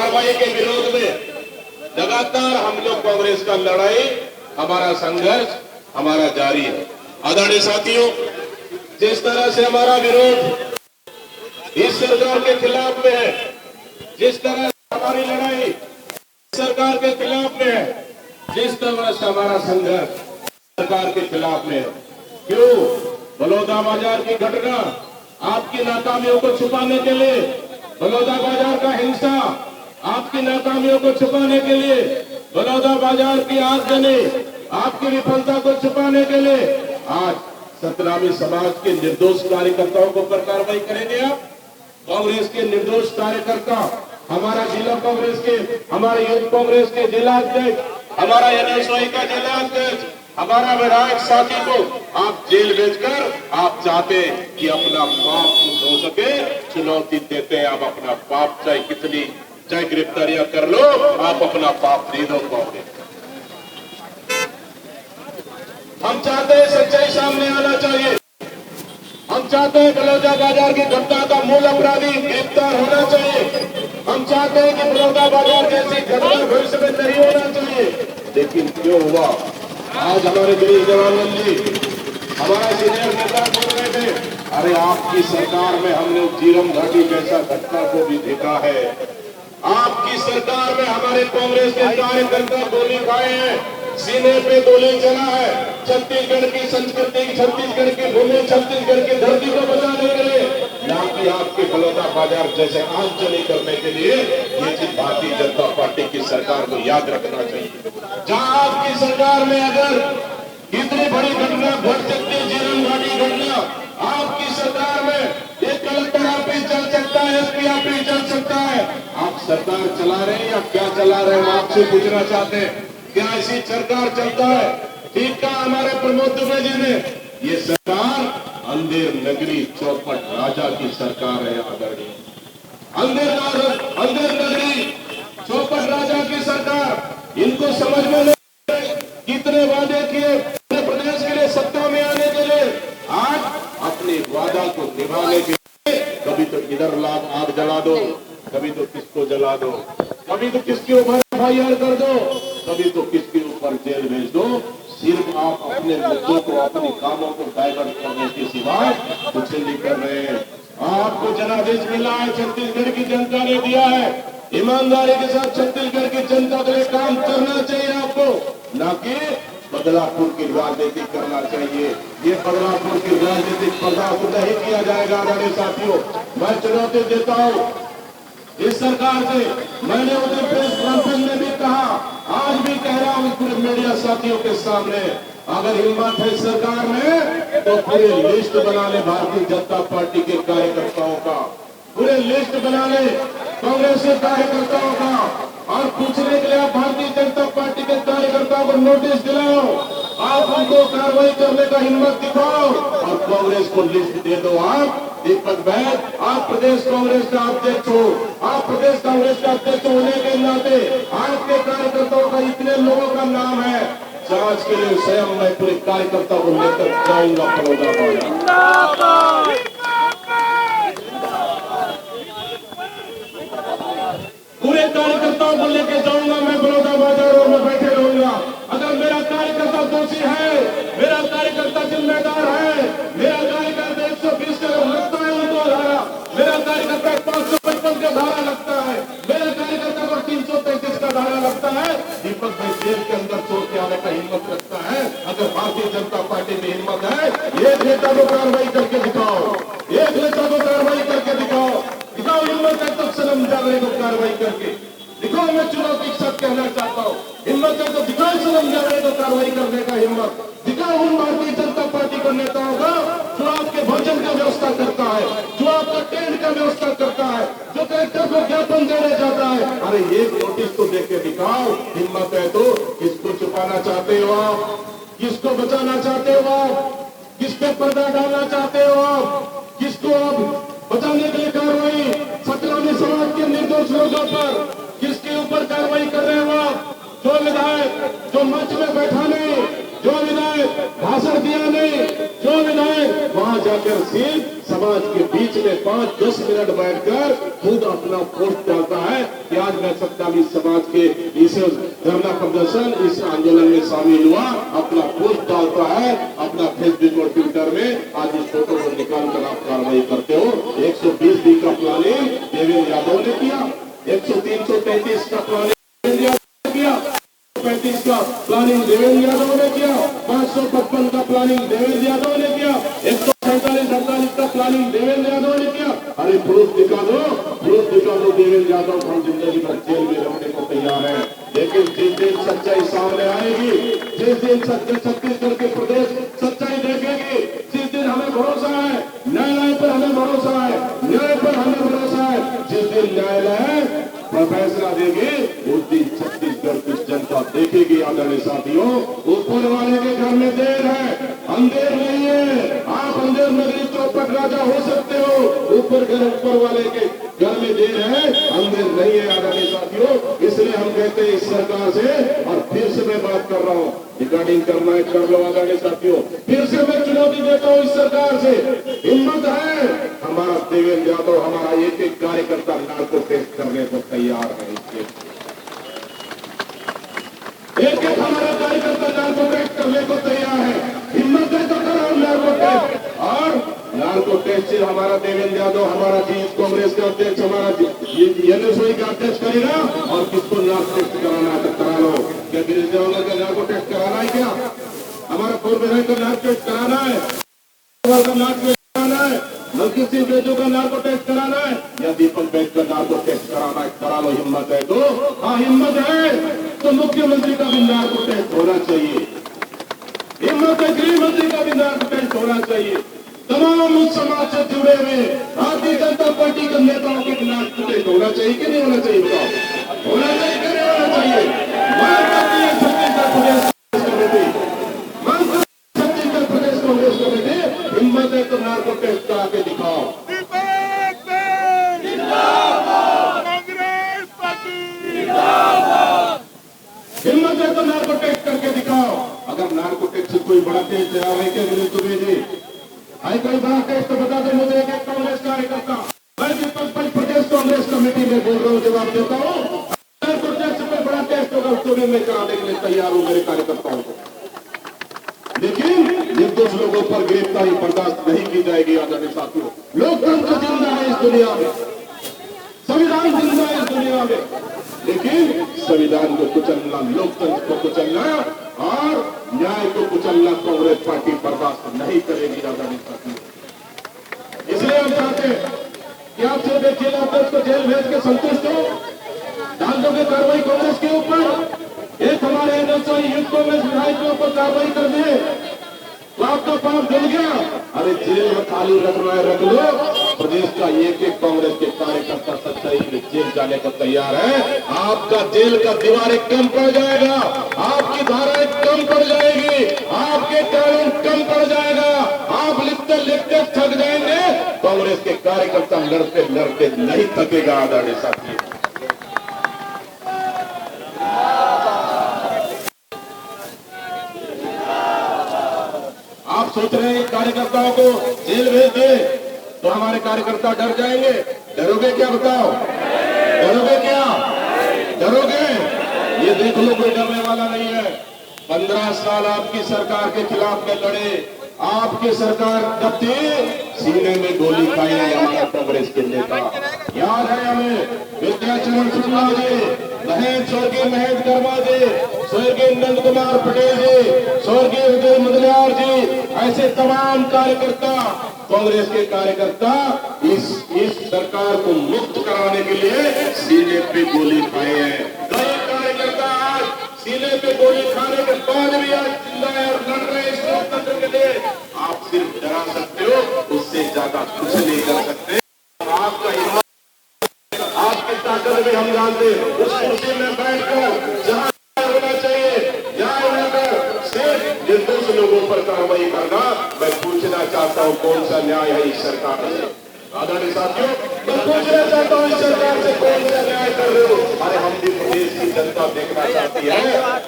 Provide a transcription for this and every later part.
कार्रवाई के विरोध में लगातार हम लोग कांग्रेस का लड़ाई, हमारा संघर्ष हमारा जारी है। आदरणीय साथियों, जिस तरह से हमारा विरोध इस सरकार के खिलाफ में है, जिस तरह से हमारी लड़ाई सरकार के खिलाफ में है, जिस तरह से हमारा संघर्ष सरकार के खिलाफ में है, क्यों बलौदा बाजार की घटना आपकी नाकामियों को छुपाने के लिए, बलौदा बाजार का हिंसा आपकी नाकामियों को छुपाने के लिए, बलौदा बाजार की आगजनी आपकी विफलता को छुपाने के लिए आज सतनामी समाज के निर्दोष कार्यकर्ताओं के ऊपर कार्रवाई करेंगे आप? कांग्रेस के निर्दोष कार्यकर्ता, हमारा जिला कांग्रेस के, हमारे यूथ कांग्रेस के जिला अध्यक्ष, हमारा एनएसवाई का जिला अध्यक्ष, हमारा विधायक साथी को आप जेल भेजकर आप चाहते कि अपना पाप धो सके, चुनौती देते हैं आप अपना पाप, चाहे कितनी चाहे गिरफ्तारियां कर लो, आप अपना पाप नहीं धो पाओगे। हम चाहते हैं सच्चाई सामने आना चाहिए। हम चाहते हैं बलौदा बाजार की घटना का मूल अपराधी गिरफ्तार होना चाहिए। हम चाहते हैं कि बलौदा बाजार जैसी घटना भविष्य में नहीं होना चाहिए, लेकिन क्यों हुआ? आज हमारे वीर जवान जी, हमारा सीनियर नेता बोल रहे थे, अरे आपकी सरकार में हमने जीरम घाटी जैसा घटना को भी देखा है। आपकी सरकार में हमारे कांग्रेस के कार्यकर्ता गोली खाए हैं, सीने पे गोली चला है। छत्तीसगढ़ की संस्कृति, छत्तीसगढ़ की भूमि, छत्तीसगढ़ की धरती को बचाने के लिए, ना कि आपके बलौदा बाजार जैसे आगजनी करने के लिए। ये चीज भारतीय जनता पार्टी की सरकार को याद रखना चाहिए। जहां आपकी सरकार में अगर इतनी बड़ी घटना घट सकती है, जीरम घाटी घटना, आपकी सरकार में एक कलेक्टर ऑफिस चल सकता है, एसपी ऑफिस चल सकता है। आप सरकार चला रहे हैं या क्या चला रहे हैं, आपसे पूछना चाहते हैं। क्या ऐसी सरकार चलता है? ठीक कहा हमारे प्रमोद दुबे जी ने, ये सरकार अंधेर नगरी चौपट राजा की सरकार है। आदरणीय अंधेर नगरी चौपट राजा की सरकार, इनको समझ में नहीं कितने वादे किए प्रदेश के लिए, सत्ता में आने के लिए, आज अपने वादा को निभाने के लिए कभी तो इधर आग जला दो, कभी तो किसको जला दो, कभी तो किसके ऊपर FIR कर दो, कभी तो किसके ऊपर जेल भेज दो। सिर्फ आप अपने मुद्दों को, अपने कामों को डाइवर्ट करने के सिवाय कुछ नहीं कर रहे हैं। आपको जनादेश मिला है, छत्तीसगढ़ की जनता ने दिया है। ईमानदारी के साथ छत्तीसगढ़ की जनता के लिए काम करना चाहिए आपको, ना कि बदलापुर की राजनीति करना चाहिए। ये बदलापुर की राजनीतिक बर्दाश्त नहीं किया जाएगा। आदरणीय साथियों, मैं चुनौती देता हूँ इस सरकार से। मैंने उधर प्रेस कॉन्फ्रेंस में भी कहा, आज भी कह रहा हूँ पूरे मीडिया साथियों के सामने, अगर हिम्मत है सरकार में तो पूरे लिस्ट बना ले भारतीय जनता पार्टी के कार्यकर्ताओं का, पूरे लिस्ट बना ले कांग्रेस के कार्यकर्ताओं का, और पूछने के लिए आप भारतीय जनता पार्टी के कार्यकर्ताओं को नोटिस दिलाओ, आप उनको कार्रवाई करने का हिम्मत दिखाओ और कांग्रेस को लिस्ट दे दो। आप दीपक बैद, आप प्रदेश कांग्रेस का अध्यक्ष हो, आप प्रदेश कांग्रेस का अध्यक्ष होने के नाते आपके कार्यकर्ताओं का इतने लोगों का नाम है, जांच के लिए स्वयं मैं पूरे कार्यकर्ताओं को लेकर जाऊंगा बलौदा बाजार। पूरे कार्यकर्ताओं को लेकर जाऊंगा मैं बलौदा बाजार और मैं बैठे रहूंगा। अगर मेरा कार्यकर्ता दोषी है, मेरा कार्यकर्ता जिम्मेदार है, मेरा कार्यकर्ता 120 का लगता है उनको धारा, मेरा कार्यकर्ता 555 का धारा लगता है, मेरा कार्यकर्ता को 333 का धारा लगता है, दीपक भाई जेल के अंदर छोड़ के आने का हिम्मत रखता है। अगर भारतीय जनता पार्टी में हिम्मत है, एक नेता को कार्रवाई करके दिखाओ, एक नेता को कार्रवाई करके दिखाओ, दिखाओ हिम्मत है तो सनम जागरे को कार्रवाई करके दिखाओ। मैं चुनौती के साथ कहना चाहता हूँ, हिम्मत है तो दिखाओ सनम जागरे को कार्रवाई करने का हिम्मत दिखाओ उन भारतीय जनता पार्टी के नेताओं का जो आपके भोजन का व्यवस्था करता है, जो आपका टेंट का व्यवस्था करता है, जो कलेक्टर को ज्ञापन देने जाता है। अरे एक नोटिस तो देख के दिखाओ, हिम्मत है तो। किसको छुपाना चाहते हो आप, किसको बचाना चाहते हो आप, किस पे पर्दा डालना चाहते हो आप, किसको आप बचाने के लिए कार्रवाई, सतनामी समाज के निर्दोष लोगों पर किसके ऊपर कार्रवाई कर रहे हो आप? जो विधायक जो मंच में बैठा नहीं, जो विधायक भाषण दिया नहीं, जो विधायक वहां जाकर सील समाज के बीच में 5-10 मिनट बैठकर खुद अपना पोस्ट डालता है कि आज मैं 27 समाज के इस धरना प्रदर्शन, इस आंदोलन में शामिल हुआ, अपना पोस्ट डालता है अपना फेसबुक और ट्विटर में। आज इस फोटो को निकाल कर आप कार्रवाई करते हो। 120 का प्लानिंग देवेंद्र यादव ने किया, 103-133 का प्लानिंग किया, 35 का प्लानिंग देवेंद्र यादव ने किया, 555 का प्लानिंग देवेंद्र यादव ने किया, 147-48 का प्लानिंग देवेंद्र यादव ने किया। अरे प्रूफ दिखा दो देवेंद्र यादव को हम जिंदगी भर जेल में रखने को तैयार है। लेकिन जिस दिन सच्चाई सामने आएगी, जिस दिन छत्तीसगढ़ के प्रदेश सच्चाई देखेगी, जिस दिन हमें भरोसा है, न्यायालय पर हमें भरोसा है, न्याय पर हमें भरोसा है, जिस दिन न्यायालय फैसला देगी उस दिन छत्तीसगढ़ की जनता देखेगी। आदरणीय साथियों, ऊपर वाले के घर में देर है, अंधेर नहीं है। आप अंधेर नगरी चौपट राजा हो सकते हो, ऊपर वाले के घर में देर है, अंधेर नहीं है। आदरणीय साथियों, इसलिए हम कहते हैं इस सरकार से, और फिर से मैं बात कर रहा हूँ, रिकॉर्डिंग करना है कर लो। आदरणीय साथियों, फिर से मैं चुनौती देता हूँ इस सरकार से, हिम्मत है हमारा देवेंद्र यादव, हमारा एक कार्यकर्ता नार्को टेस्ट करने को तैयार है। एक हमारा कार्यकर्ता नार्को टेस्ट करने को तैयार है। हिम्मत है तो करो नार्को टेस्ट। और नार्को टेस्ट से हमारा देवेंद्र यादव, हमारा जीत कांग्रेस का अध्यक्ष, हमारा एनएसओ का अध्यक्ष करेगा। और किसको नार्को टेस्ट कराना है तो करा लो। क्या गिरीश देवगन का नार्को टेस्ट कराना है? क्या हमारा पूर्व विधायक का नार्को टेस्ट कराना है? नार्को कराना है? मलकीत सिंह बेजू का नार्को टेस्ट कराना है? या दीपक बैठ का नार्को टेस्ट कराना है? करा लो। हिम्मत है तो, हाँ हिम्मत है तो मुख्यमंत्री का भी नार्को टेस्ट होना चाहिए। हिम्मत है गृह मंत्री का भी नार्को टेस्ट होना चाहिए। तमाम उस समाज से जुड़े हुए भारतीय जनता पार्टी के नेताओं के नार्को टेस्ट होना चाहिए कि नहीं होना चाहिए? बताओ, होना चाहिए कि नहीं होना चाहिए? मांग करती है छत्तीसगढ़ प्रदेश कमेटी, मांग करती है छत्तीसगढ़ प्रदेश कांग्रेस कमेटी। हिम्मत है तो नार्को टेस्ट का आके दिखाओ। हिम्मत है तो नार्को टेस्ट करके दिखाओ। अगर नार्को टेस्ट से कोई बड़ा टेस्ट तैयार है क्या गिरीश दुबे जी? आई कोई बड़ा टेस्ट तो बता दो मुझे। एक कांग्रेस कार्यकर्ता, मैं भी प्रदेश कांग्रेस कमेटी में बोल रहा हूँ, जवाब देता हूँ। नार्को टेस्ट से बड़ा टेस्ट होगा उसको भी मैं कराने के लिए तैयार हूँ मेरे कार्यकर्ताओं को। लेकिन निर्दोष लोगों पर गिरफ्तारी बर्दाश्त नहीं की जाएगी। आदरणीय साथियों, लोकतंत्र जिंदा है इस दुनिया में, संविधान जिंदा है इस दुनिया में, लेकिन संविधान को कुचलना, लोकतंत्र को कुचलना और न्याय को कुचलना कांग्रेस पार्टी बर्दाश्त नहीं करेगी। आदरणीय साथियों, इसलिए हम चाहते हैं कि आप सिर्फ एक जेल अध्यक्ष को जेल भेज के संतुष्ट हो, डाल दोगे कार्रवाई कांग्रेस के ऊपर, एक हमारे एनएसओ यूथ कांग्रेस विधायक के ऊपर कार्रवाई कर दिए तो आपका पाप जल गया। अरे जेल में खाली रखना है रख लो। प्रदेश का एक कांग्रेस के कार्यकर्ता सच्चाई में जेल जाने को तैयार है। आपका जेल का दीवारें कम पड़ जाएगा, आपकी धाराएं कम पड़ जाएगी, आपके कानून कम पड़ जाएगा, आप लिखते लिखते थक जाएंगे। कांग्रेस के कार्यकर्ता लड़ते लड़ते नहीं थकेगा। आदरणीय साथियों, आप सोच रहे हैं कार्यकर्ताओं को जेल भेज दे तो हमारे कार्यकर्ता डर जाएंगे। डरोगे क्या? बताओ, डरोगे क्या? डरोगे? ये देख लो, कोई डरने वाला नहीं है। 15 साल आपकी सरकार के खिलाफ में लड़े, आपकी सरकार जब थी सीने में गोली खाई है हमारे कांग्रेस के नेता। याद है हमें विद्याचरण शुक्ला जी, स्वर्गीय महेश कर्मा जी, स्वर्गीय नंद कुमार पटेल जी, स्वर्गीय उदय मुदलियार जी, ऐसे तमाम कार्यकर्ता, कांग्रेस के कार्यकर्ता इस सरकार को मुक्त कराने के लिए सीने पे गोली खाए हैं। कई कार्यकर्ता आज सीने पे गोली खाने के बाद भी आज जिंदा है और लड़ रहे इस लोकतंत्र के लिए। आप सिर्फ डरा सकते हो, उससे ज्यादा कुछ नहीं कर सकते। आपका हिम्मत, आपकी ताकत भी हम जानते हैं। उस कुर्सी में बैठकर जहां होना चाहिए, न्याय होकर सिर्फ निर्दोष लोगों पर कार्रवाई करना। मैं पूछना चाहता हूं, कौन सा न्याय है इस सरकार से? आदरणीय साथियों, मैं पूछना चाहता हूं, इस सरकार से कौन सा न्याय कर रहे हो? अरे हम भी प्रदेश की जनता देखना चाहती है,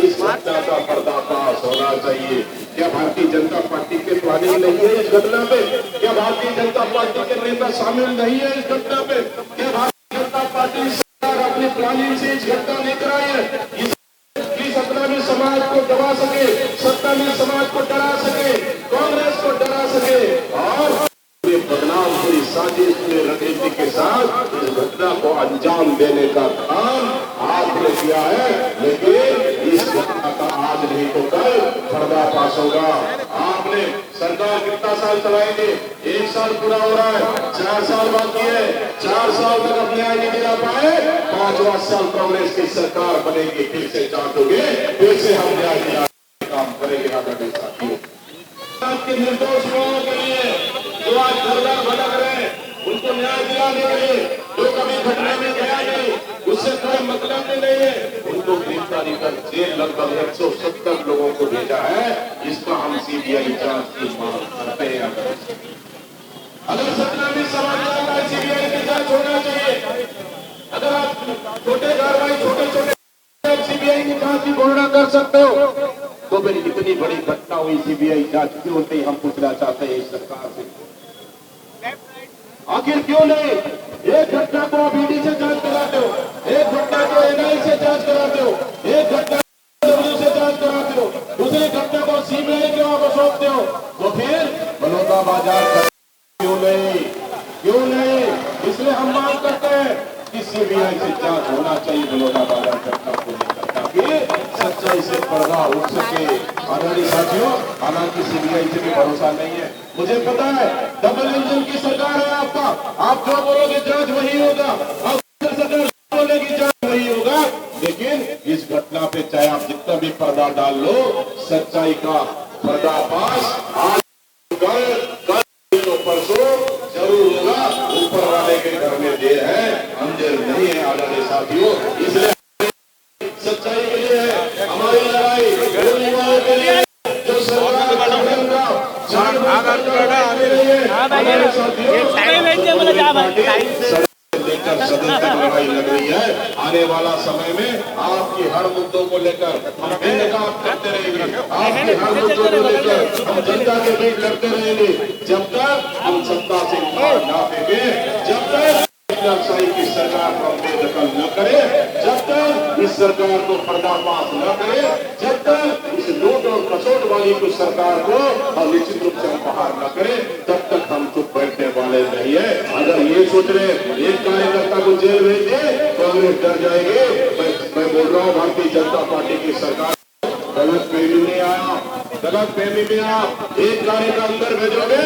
इस सत्ता का पर्दाफाश होना चाहिए। क्या भारतीय जनता पार्टी के प्लानिंग नहीं है इस घटना पे? क्या भारतीय जनता पार्टी के नेता शामिल नहीं है इस घटना पे? क्या भारतीय जनता पार्टी सरकार अपनी प्लानिंग से इस घटना नहीं कराई है? सत्ता में समाज को दबा सके, सत्ता में समाज को डरा सके, कांग्रेस को डरा सके और बदनाम हुई साजिश में रणनीति के साथ इस घटना को अंजाम देने का काम आपने किया है। लेकिन इस घटना का आज नहीं तो कल पर्दाफाश होगा। आपने सरकार कितना साल चलाएंगे? 1 साल पूरा हो रहा है, 4 साल बाकी है। 4 साल तक अपने न्याय नहीं दिला पाए, 5वां साल कांग्रेस की सरकार बनेगी, फिर से चाटोगे, फिर से हम न्याय दिला काम करेंगे। आगे साथियों, के निर्दोष लोगों के लिए जो आज घर-घर भटक रहे हैं, उनको न्याय दिलाने के लिए जो कभी घटना में गया नहीं, उससे कोई मतलब भी नहीं है, उनको गिरफ्तारी कर जेल लगभग 170 लोगों को भेजा है। इसका हम सीबीआई जांच की मांग करते हैं। अगर सत्ता में समाज का सीबीआई की जांच होना चाहिए। अगर आप छोटे कार्रवाई छोटे-छोटे सीबीआई की जांच की घोषणा कर सकते हो, तो फिर इतनी बड़ी घटना हुई सीबीआई जांच क्यों नहीं? हम पूछना चाहते हैं इस सरकार से, आखिर क्यों नहीं? एक घटना को आप ईडी से जांच कराते हो, एक घटना को एनआई से जांच कराते हो, एक घटना से जांच कराते हो, दूसरी घटना को सीबीआई के वहां सौंपते हो, तो फिर बलौदाबाजार क्यों नहीं? क्यों नहीं? इसलिए हम मांग करते हैं कि सीबीआई से जांच होना चाहिए बलौदाबाजार घटना को लेकर, ताकि सच्चाई से पर्दा उठ सके। आदरणीय साथियों, हालांकि सीबीआई से भी भरोसा नहीं है, मुझे पता है। डबल इंजन की सरकार है आपका, आप जो बोलोगे जांच वही होगा, आप सरकार बोलेगी जांच वही होगा। लेकिन इस घटना पे चाहे आप जितना भी पर्दा डाल लो, सच्चाई का पर्दाफाश आज कल तो परसों जरूर होगा। ऊपर वाले के घर में देर है, अंधेर नहीं है। आदरणीय साथियों, इसलिए सच्चाई के लिए है हमारी लड़ाई, युवाओं के लिए जो सरकार लेकर सदन तक लड़ाई लग रही है। आने वाला समय में आपकी हर मुद्दों को लेकर हम बेनकाब करते रहेंगे, आपके हर मुद्दों को लेकर हम जनता के बीच लड़ते रहेंगे, जब तक हम सत्ता से ना फेंके, जब तक शाही की सरकार को हम बेदखल न करे, जब तक इस सरकार को पर्दाफाश न करे, जब तक इस नोट और कसोट वाली को सरकार को निश्चित रूप से हम बाहर न करें, तब तक हम चुप बैठने वाले नहीं है। अगर ये सोच रहे एक कार्यकर्ता को जेल भेज दे कांग्रेस डर जाएगी, मैं बोल रहा हूँ भारतीय जनता पार्टी की सरकार गलत फहमी में आया, गलत फहमी में आप एक कार्य का अंदर भेजोगे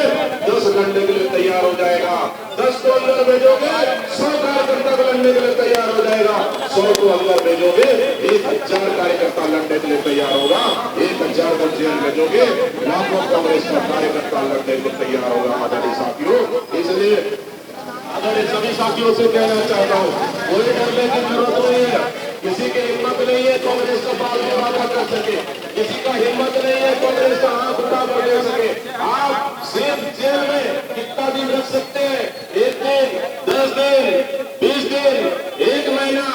10 लड़ने के लिए तैयार हो जाएगा, 10 को अंदर भेजोगे 100 कार्यकर्ता को लड़ने के लिए तैयार हो जाएगा, 100 को अंदर भेजोगे 1000 कार्यकर्ता लड़ने के लिए तैयार होगा, 1000 को जेल भेजोगे लाखों कांग्रेस का कार्यकर्ता लड़ने को तैयार होगा। आदरणीय साथियों, इसलिए अगर सभी साथियों से कहना चाहता हूँ, कोई डरने की जरूरत नहीं है। किसी की हिम्मत नहीं है कांग्रेस का बाल वादा कर सके, किसी का हिम्मत नहीं है कांग्रेस का हाथ उठा कर दे सके। आप सिर्फ जेल में कितना दिन रख सकते हैं? 1 दिन, 10 दिन, 20 दिन, 1 महीना,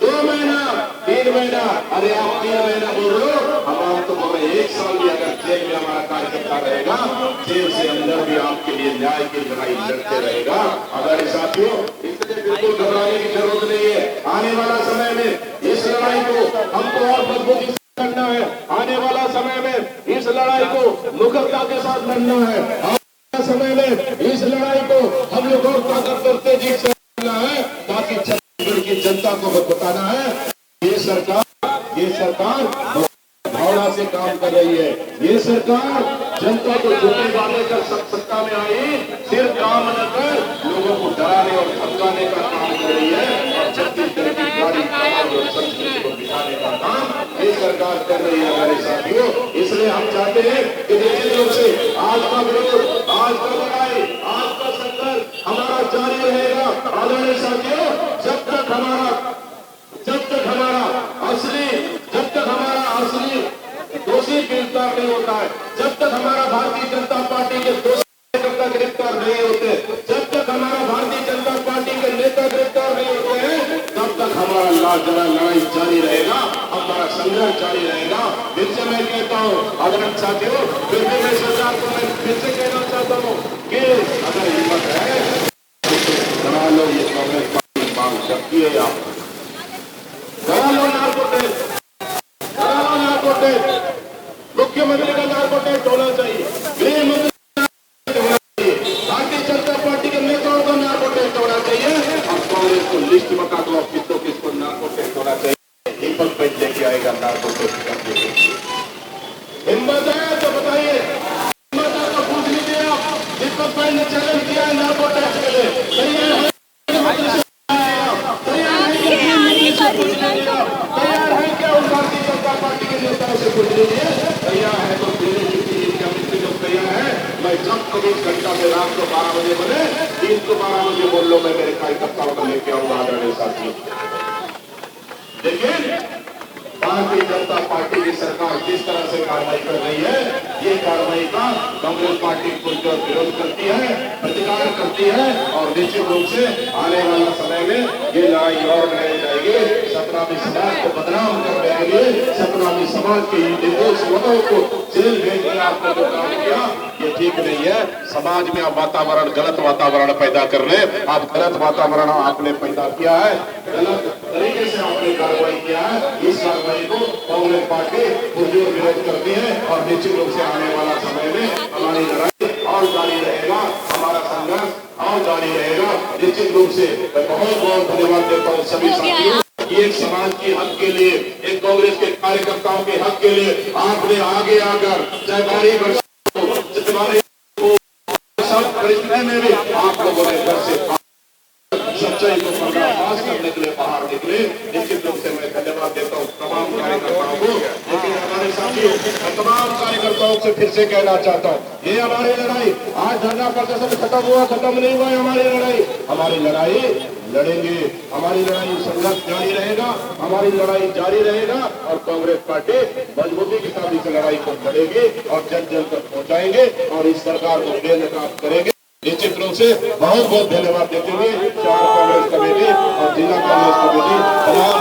2 महीना, 3 महीना। अरे आप 3 महीना बोल रहे हो, हम तो बोले 1 साल भी अगर जेल में हमारा कार्यकर्ता रहेगा, जेल से अंदर भी आपके लिए न्याय की लड़ाई लड़ते रहेगा। अगर साथियों, इसलिए बिल्कुल घबराने की जरूरत नहीं है। आने वाला समय में इस लड़ाई को हमको और मजबूती से लड़ना है। आने वाला समय में इस लड़ाई को मुखरता के साथ लड़ना है। आने वाले समय में इस लड़ाई को हम लोग और ताकत और तेजी से लड़ना है, ताकि छत्तीसगढ़ की जनता को बताना है ये सरकार भावना से काम कर रही है। ये सरकार जनता को झूठे वादे कर सत्ता में आई, सिर्फ काम न कर लोगों को डराने और धमकाने का काम कर रही है, और छत्तीसगढ़ की गाड़ी और संस्कृति को बिठाने का काम ये सरकार कर रही है। हमारे साथियों, इसलिए हम चाहते हैं कि निश्चित रूप से आज का विरोध, आज का लड़ाई, आज का संघर्ष हमारा जारी रहेगा। आदरणीय साथियों, जब तक हमारा असली दोषी गिरफ्तार नहीं होता है, जब तक हमारा भारतीय जनता पार्टी के दोषी कार्यकर्ता गिरफ्तार नहीं होते, जब तक हमारा भारतीय जनता पार्टी के नेता गिरफ्तार नहीं होते हैं, तब तक हमारा लड़ाई जारी रहेगा। हमारा संघर्ष जारी रहेगा। फिर से मैं कहता हूँ आदरणीय साथियों, फिर भी मैं सरकार को मैं फिर से कहना चाहता हूँ कि अगर हिम्मत है तो करा लो ये कांग्रेस पार्टी मांग सकती है। आप करा लो नार्को टेस्ट, करा लो नार्को टेस्ट। मुख्यमंत्री का नार्को टेस्ट होना चाहिए, गृह मंत्री होना चाहिए, भारतीय जनता पार्टी के नेताओं का नार्को टेस्ट होना चाहिए और कांग्रेस को लिस्ट बता दो किसको किसको नार्को टेस्ट होना चाहिए। हिम्मत पे लेके आएगा नार्को टेस्ट करने के लिए। हिम्मत है तो बताइए, हिम्मत है तो पूछ लीजिए आप। दीपक भाई ने चैलेंज किया है नार्को टेस्ट के लिए, तैयार है? तैयार है क्या उन भारतीय जनता पार्टी के नेताओं से पूछ लीजिए। तैयार है तो देने की तैयार है। मैं जब कभी घंटा में रात को 12 बजे बोले, दिन को 12 बजे बोल लो, मैं मेरे कार्यकर्ताओं को लेके आऊंगा आदरणीय साथियों। लेकिन भारतीय जनता पार्टी की सरकार जिस तरह से कार्रवाई कर रही है, ये कार्रवाई का कांग्रेस पार्टी खुलकर विरोध करती है, प्रतिकार करती है और निश्चित रूप से आने वाला समय में ये लड़ाई और लड़ी जाएगी। सतनामी समाज को बदनाम करने के लिए, सतनामी समाज के निर्दोष लोगों को जेल भेजने आपने जो काम किया, ये ठीक नहीं है। समाज में आप वातावरण, गलत वातावरण पैदा कर रहे हैं। आप गलत वातावरण आपने पैदा किया है, गलत तरीके से आपने कार्रवाई किया है। इस कार्रवाई को कांग्रेस पार्टी पुरजोर विरोध करती है और निश्चित रूप से आने वाला समय में हमारी लड़ाई और जारी रहेगा, हमारा संघर्ष और जारी रहेगा। निश्चित रूप से मैं बहुत बहुत धन्यवाद देता हूँ सभी साथियों। एक समाज के हक के लिए, एक कांग्रेस के कार्यकर्ताओं के हक के लिए आपने आगे आकर चाहे बारी में भी आप लोगों ने घर से सच्चाई को पर्दाफाश करने के लिए बाहर निकले। निश्चित रूप से मैं धन्यवाद देता हूँ तमाम कार्यकर्ताओं को। लेकिन हमारे साथियों, मैं तमाम कार्यकर्ताओं से फिर से कहना चाहता हूँ, ये हमारी लड़ाई आज धरना प्रदर्शन खत्म हुआ, खत्म नहीं हुआ है हमारी लड़ाई। हमारी लड़ाई लड़ेंगे, हमारी लड़ाई संघर्ष जारी रहेगा, हमारी लड़ाई जारी रहेगा और कांग्रेस पार्टी मजबूती के साथ इस लड़ाई को लड़ेगी और जन जन तक पहुंचाएंगे और इस सरकार को बेनकाब करेंगे। निश्चित रूप से बहुत बहुत धन्यवाद देते हुए शहर कांग्रेस कमेटी और जिला कांग्रेस कमेटी तमाम